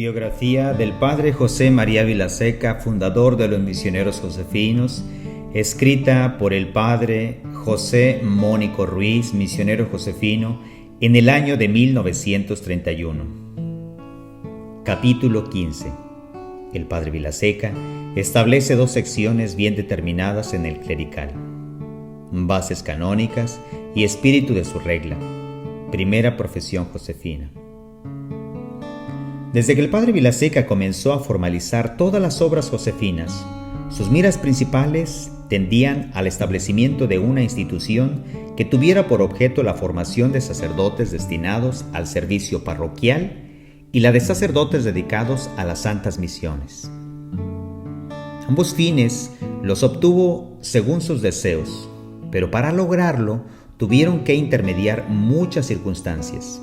Biografía del Padre José María Vilaseca, fundador de los Misioneros Josefinos, escrita por el Padre José Mónico Ruiz, misionero josefino, en el año de 1931. Capítulo 15. El Padre Vilaseca establece dos secciones bien determinadas en el clerical: bases canónicas y espíritu de su regla, primera profesión josefina. Desde que el Padre Vilaseca comenzó a formalizar todas las obras josefinas, sus miras principales tendían al establecimiento de una institución que tuviera por objeto la formación de sacerdotes destinados al servicio parroquial y la de sacerdotes dedicados a las santas misiones. Ambos fines los obtuvo según sus deseos, pero para lograrlo tuvieron que intermediar muchas circunstancias,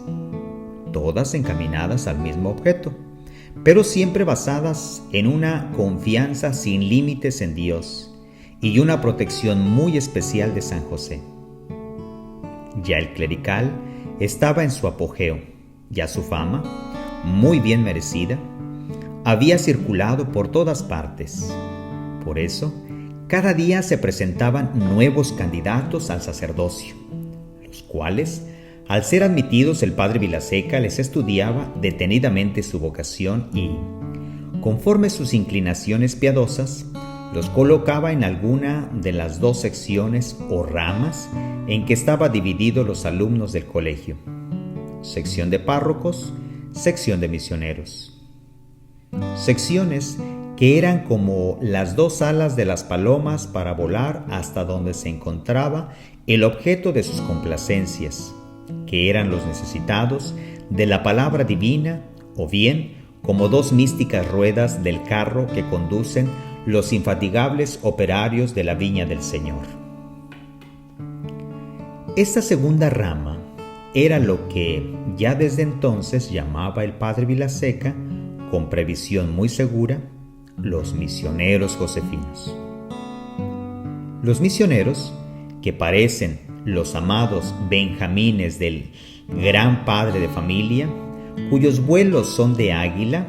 todas encaminadas al mismo objeto, pero siempre basadas en una confianza sin límites en Dios y una protección muy especial de San José. Ya el clerical estaba en su apogeo, ya su fama, muy bien merecida, había circulado por todas partes. Por eso, cada día se presentaban nuevos candidatos al sacerdocio, los cuales, al ser admitidos, el Padre Vilaseca les estudiaba detenidamente su vocación y, conforme sus inclinaciones piadosas, los colocaba en alguna de las dos secciones o ramas en que estaban divididos los alumnos del colegio: sección de párrocos, sección de misioneros. Secciones que eran como las dos alas de las palomas para volar hasta donde se encontraba el objeto de sus complacencias, que eran los necesitados de la palabra divina, o bien como dos místicas ruedas del carro que conducen los infatigables operarios de la viña del Señor. Esta segunda rama era lo que ya desde entonces llamaba el Padre Vilaseca, con previsión muy segura, los misioneros josefinos. Los misioneros, que parecen los amados benjamines del gran padre de familia, cuyos vuelos son de águila,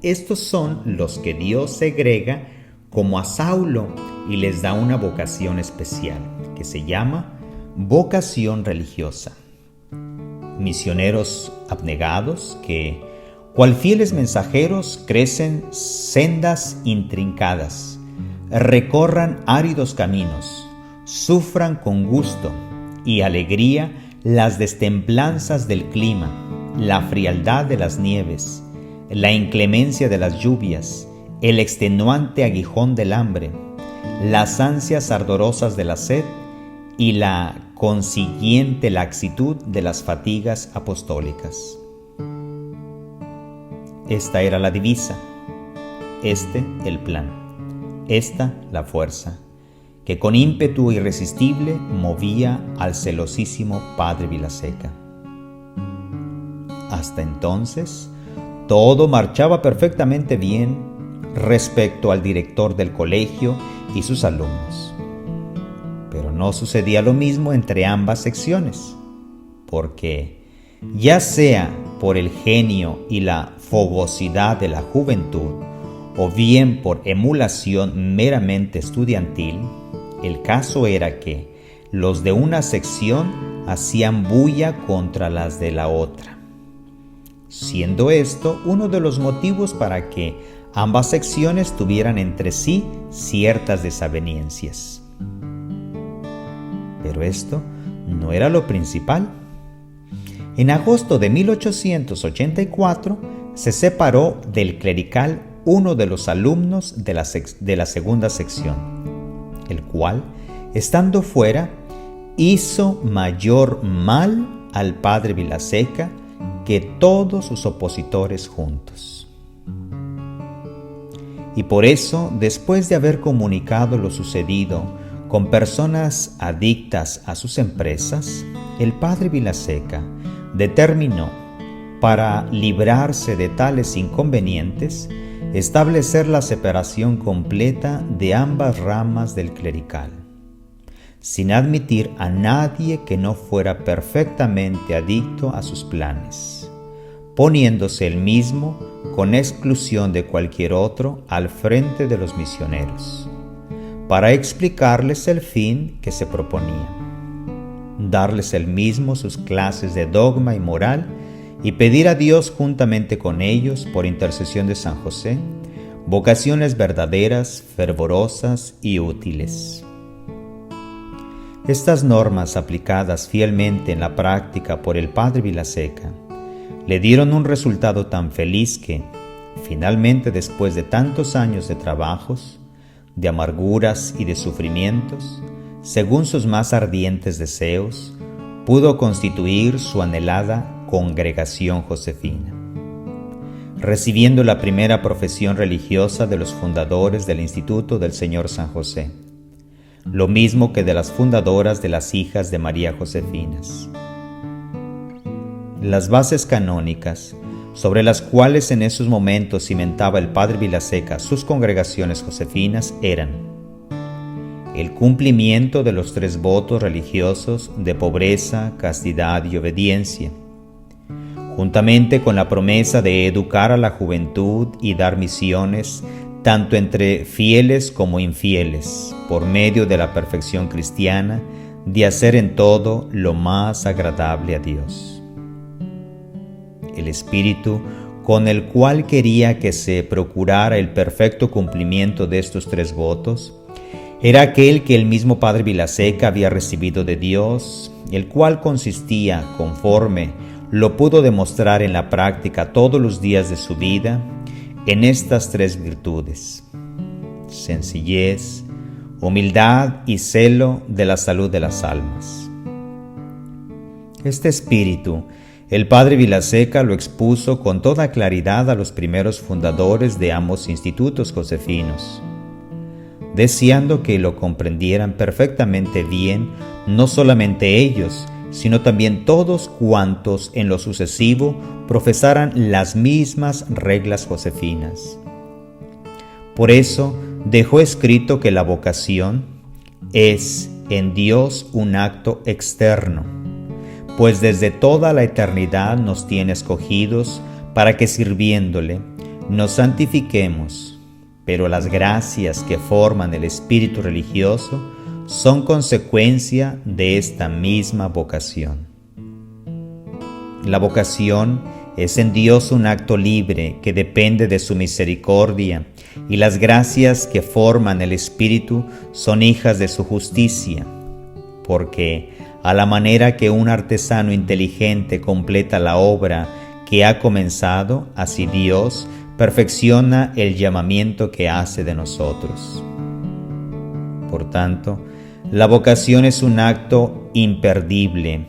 estos son los que Dios segrega como a Saulo y les da una vocación especial, que se llama vocación religiosa. Misioneros abnegados que, cual fieles mensajeros, crecen sendas intrincadas, recorran áridos caminos, sufran con gusto y alegría las destemplanzas del clima, la frialdad de las nieves, la inclemencia de las lluvias, el extenuante aguijón del hambre, las ansias ardorosas de la sed y la consiguiente laxitud de las fatigas apostólicas. Esta era la divisa, este el plan, esta la fuerza, que con ímpetu irresistible movía al celosísimo Padre Vilaseca. Hasta entonces, todo marchaba perfectamente bien respecto al director del colegio y sus alumnos. Pero no sucedía lo mismo entre ambas secciones, porque, ya sea por el genio y la fogosidad de la juventud, o bien por emulación meramente estudiantil, el caso era que los de una sección hacían bulla contra las de la otra, siendo esto uno de los motivos para que ambas secciones tuvieran entre sí ciertas desavenencias. Pero esto no era lo principal. En agosto de 1884 se separó del clerical uno de los alumnos de la segunda sección, el cual, estando fuera, hizo mayor mal al Padre Vilaseca que todos sus opositores juntos. Y por eso, después de haber comunicado lo sucedido con personas adictas a sus empresas, el Padre Vilaseca determinó, para librarse de tales inconvenientes, establecer la separación completa de ambas ramas del clerical, sin admitir a nadie que no fuera perfectamente adicto a sus planes, poniéndose él mismo, con exclusión de cualquier otro, al frente de los misioneros, para explicarles el fin que se proponía, darles él mismo sus clases de dogma y moral, y pedir a Dios juntamente con ellos, por intercesión de San José, vocaciones verdaderas, fervorosas y útiles. Estas normas, aplicadas fielmente en la práctica por el padre Vilaseca, le dieron un resultado tan feliz que, finalmente, después de tantos años de trabajos, de amarguras y de sufrimientos, según sus más ardientes deseos, pudo constituir su anhelada Congregación Josefina, recibiendo la primera profesión religiosa de los fundadores del Instituto del Señor San José, lo mismo que de las fundadoras de las Hijas de María Josefinas. Las bases canónicas, sobre las cuales en esos momentos cimentaba el padre Vilaseca sus congregaciones josefinas, eran el cumplimiento de los 3 votos religiosos de pobreza, castidad y obediencia, juntamente con la promesa de educar a la juventud y dar misiones tanto entre fieles como infieles, por medio de la perfección cristiana, de hacer en todo lo más agradable a Dios. El espíritu con el cual quería que se procurara el perfecto cumplimiento de estos 3 votos era aquel que el mismo padre Vilaseca había recibido de Dios, el cual consistía, conforme lo pudo demostrar en la práctica todos los días de su vida, en estas 3 virtudes: sencillez, humildad y celo de la salud de las almas. Este espíritu, el padre Vilaseca lo expuso con toda claridad a los primeros fundadores de ambos institutos josefinos, deseando que lo comprendieran perfectamente bien, no solamente ellos, sino también todos cuantos en lo sucesivo profesaran las mismas reglas josefinas. Por eso dejó escrito que la vocación es en Dios un acto externo, pues desde toda la eternidad nos tiene escogidos para que sirviéndole nos santifiquemos, pero las gracias que forman el espíritu religioso son consecuencia de esta misma vocación. La vocación es en Dios un acto libre que depende de su misericordia, y las gracias que forman el espíritu son hijas de su justicia, porque a la manera que un artesano inteligente completa la obra que ha comenzado, así Dios perfecciona el llamamiento que hace de nosotros. Por tanto, la vocación es un acto imperdible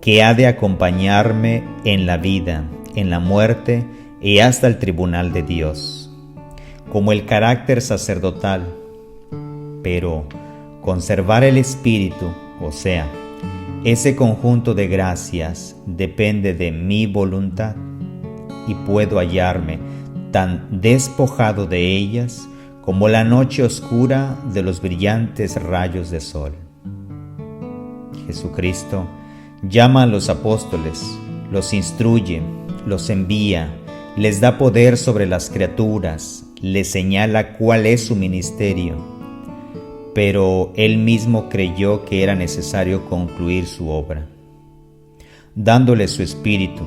que ha de acompañarme en la vida, en la muerte y hasta el tribunal de Dios, como el carácter sacerdotal. Pero conservar el espíritu, o sea, ese conjunto de gracias, depende de mi voluntad, y puedo hallarme tan despojado de ellas como la noche oscura de los brillantes rayos de sol. Jesucristo llama a los apóstoles, los instruye, los envía, les da poder sobre las criaturas, les señala cuál es su ministerio, pero él mismo creyó que era necesario concluir su obra. Dándole su espíritu,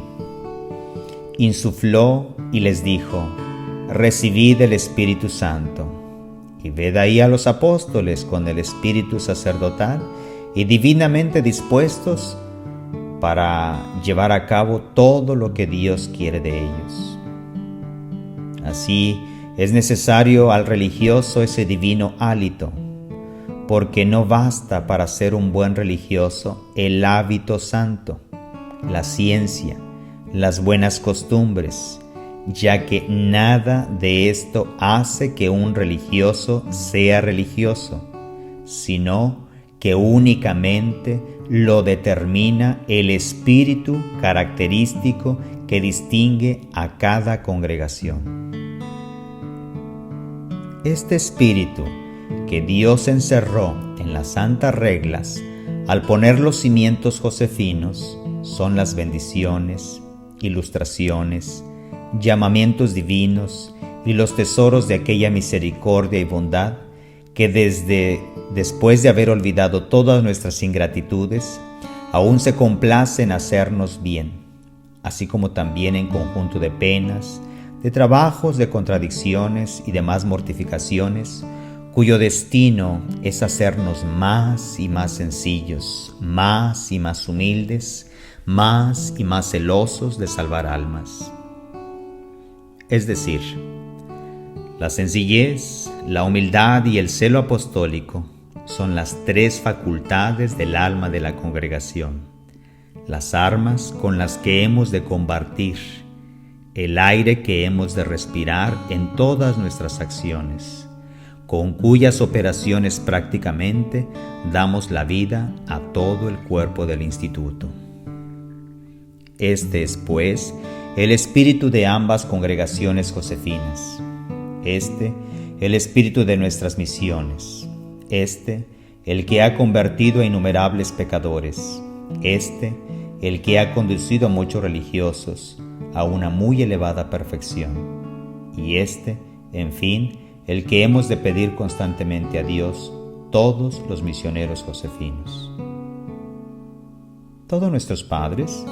insufló y les dijo: recibid el Espíritu Santo. Y ved ahí a los apóstoles con el espíritu sacerdotal y divinamente dispuestos para llevar a cabo todo lo que Dios quiere de ellos. Así es necesario al religioso ese divino hálito, porque no basta para ser un buen religioso el hábito santo, la ciencia, las buenas costumbres, ya que nada de esto hace que un religioso sea religioso, sino que únicamente lo determina el espíritu característico que distingue a cada congregación. Este espíritu que Dios encerró en las santas reglas al poner los cimientos josefinos son las bendiciones, ilustraciones, llamamientos divinos y los tesoros de aquella misericordia y bondad que después de haber olvidado todas nuestras ingratitudes, aún se complace en hacernos bien, así como también en conjunto de penas, de trabajos, de contradicciones y demás mortificaciones, cuyo destino es hacernos más y más sencillos, más y más humildes, más y más celosos de salvar almas. Es decir, la sencillez, la humildad y el celo apostólico son las tres facultades del alma de la congregación, las armas con las que hemos de combatir, el aire que hemos de respirar en todas nuestras acciones, con cuyas operaciones prácticamente damos la vida a todo el cuerpo del instituto. Este es, pues, el espíritu de ambas congregaciones josefinas. Este, el espíritu de nuestras misiones. Este, el que ha convertido a innumerables pecadores. Este, el que ha conducido a muchos religiosos a una muy elevada perfección. Y este, en fin, el que hemos de pedir constantemente a Dios, todos los misioneros josefinos. Todos nuestros padres,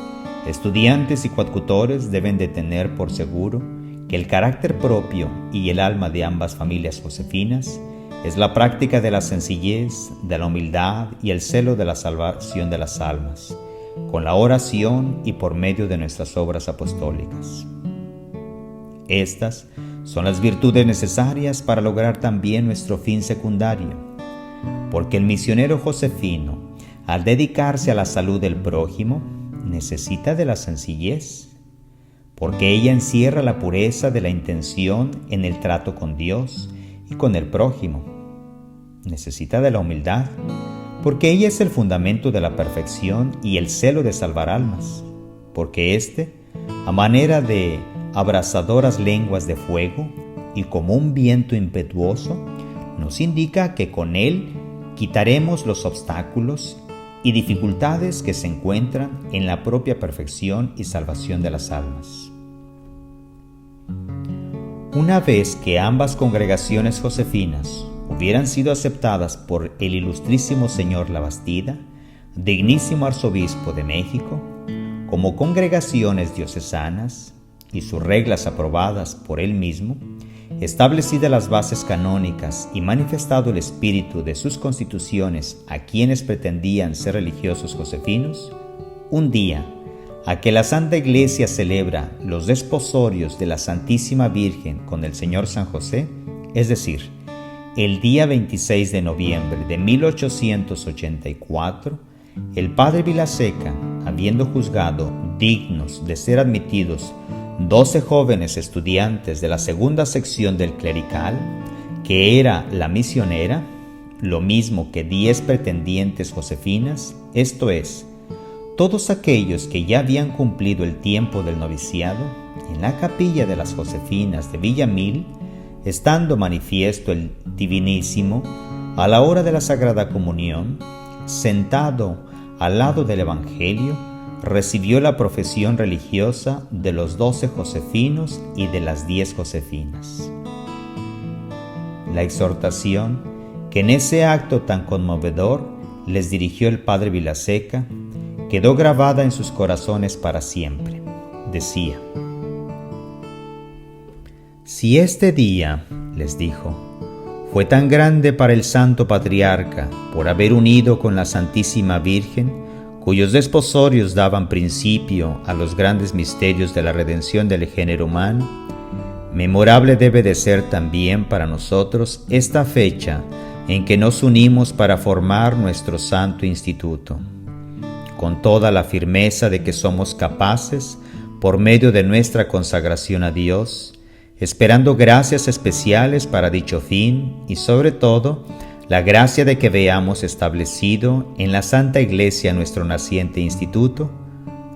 estudiantes y coadjutores deben de tener por seguro que el carácter propio y el alma de ambas familias josefinas es la práctica de la sencillez, de la humildad y el celo de la salvación de las almas, con la oración y por medio de nuestras obras apostólicas. Estas son las virtudes necesarias para lograr también nuestro fin secundario, porque el misionero josefino, al dedicarse a la salud del prójimo, necesita de la sencillez, porque ella encierra la pureza de la intención en el trato con Dios y con el prójimo. Necesita de la humildad, porque ella es el fundamento de la perfección y el celo de salvar almas, porque éste, a manera de abrasadoras lenguas de fuego y como un viento impetuoso, nos indica que con él quitaremos los obstáculos y dificultades que se encuentran en la propia perfección y salvación de las almas. Una vez que ambas congregaciones josefinas hubieran sido aceptadas por el ilustrísimo señor Labastida, dignísimo arzobispo de México, como congregaciones diocesanas y sus reglas aprobadas por él mismo, establecidas las bases canónicas y manifestado el espíritu de sus constituciones a quienes pretendían ser religiosos josefinos, un día a que la Santa Iglesia celebra los desposorios de la Santísima Virgen con el Señor San José, es decir, el día 26 de noviembre de 1884, el padre Vilaseca, habiendo juzgado dignos de ser admitidos 12 jóvenes estudiantes de la segunda sección del clerical, que era la misionera, lo mismo que 10 pretendientes josefinas, esto es, todos aquellos que ya habían cumplido el tiempo del noviciado, en la capilla de las josefinas de Villamil, estando manifiesto el Divinísimo, a la hora de la Sagrada Comunión, sentado al lado del Evangelio, recibió la profesión religiosa de los 12 josefinos y de las 10 josefinas. La exhortación que en ese acto tan conmovedor les dirigió el padre Vilaseca quedó grabada en sus corazones para siempre. Decía: «Si este día, les dijo, fue tan grande para el Santo Patriarca por haber unido con la Santísima Virgen, cuyos desposorios daban principio a los grandes misterios de la redención del género humano, memorable debe de ser también para nosotros esta fecha en que nos unimos para formar nuestro santo instituto, con toda la firmeza de que somos capaces, por medio de nuestra consagración a Dios, esperando gracias especiales para dicho fin y sobre todo, la gracia de que veamos establecido en la Santa Iglesia nuestro naciente instituto,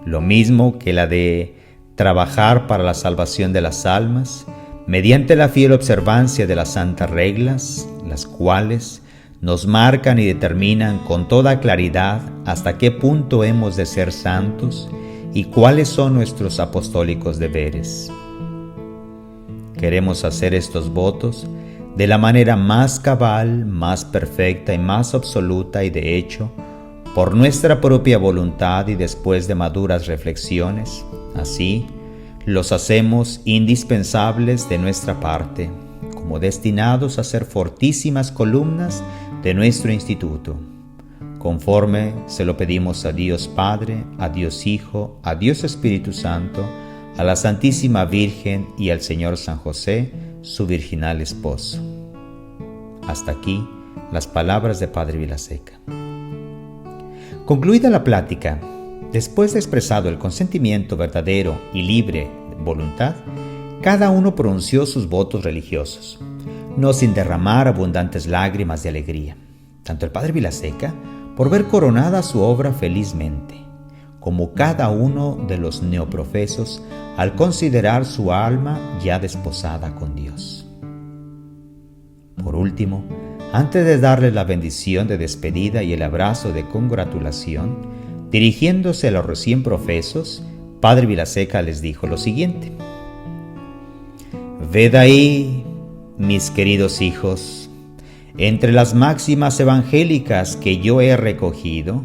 lo mismo que la de trabajar para la salvación de las almas, mediante la fiel observancia de las santas reglas, las cuales nos marcan y determinan con toda claridad hasta qué punto hemos de ser santos y cuáles son nuestros apostólicos deberes. Queremos hacer estos votos de la manera más cabal, más perfecta y más absoluta, y de hecho, por nuestra propia voluntad y después de maduras reflexiones. Así, los hacemos indispensables de nuestra parte, como destinados a ser fortísimas columnas de nuestro instituto, conforme se lo pedimos a Dios Padre, a Dios Hijo, a Dios Espíritu Santo, a la Santísima Virgen y al Señor San José, su virginal esposo. Hasta aquí las palabras de Padre Vilaseca. Concluida la plática, después de expresado el consentimiento verdadero y libre voluntad, cada uno pronunció sus votos religiosos, no sin derramar abundantes lágrimas de alegría, tanto el Padre Vilaseca por ver coronada su obra felizmente, como cada uno de los neoprofesos al considerar su alma ya desposada con Dios. Por último, antes de darles la bendición de despedida y el abrazo de congratulación, dirigiéndose a los recién profesos, Padre Vilaseca les dijo lo siguiente: «Ved ahí, mis queridos hijos, entre las máximas evangélicas que yo he recogido,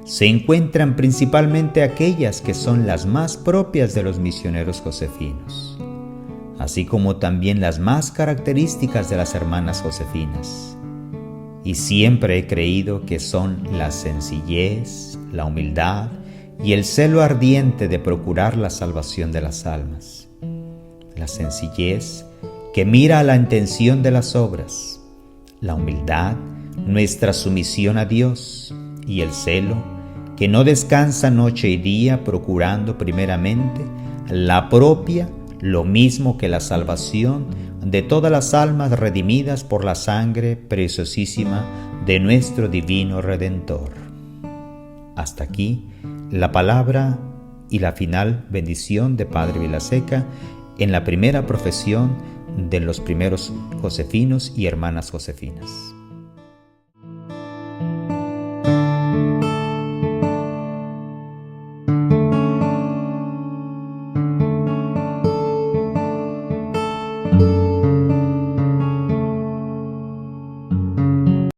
se encuentran principalmente aquellas que son las más propias de los misioneros josefinos, así como también las más características de las hermanas josefinas. Y siempre he creído que son la sencillez, la humildad y el celo ardiente de procurar la salvación de las almas. La sencillez que mira a la intención de las obras, la humildad, nuestra sumisión a Dios, y el celo que no descansa noche y día procurando primeramente la propia, lo mismo que la salvación de todas las almas redimidas por la sangre preciosísima de nuestro divino Redentor». Hasta aquí la palabra y la final bendición de Padre Vilaseca en la primera profesión de los primeros josefinos y hermanas josefinas.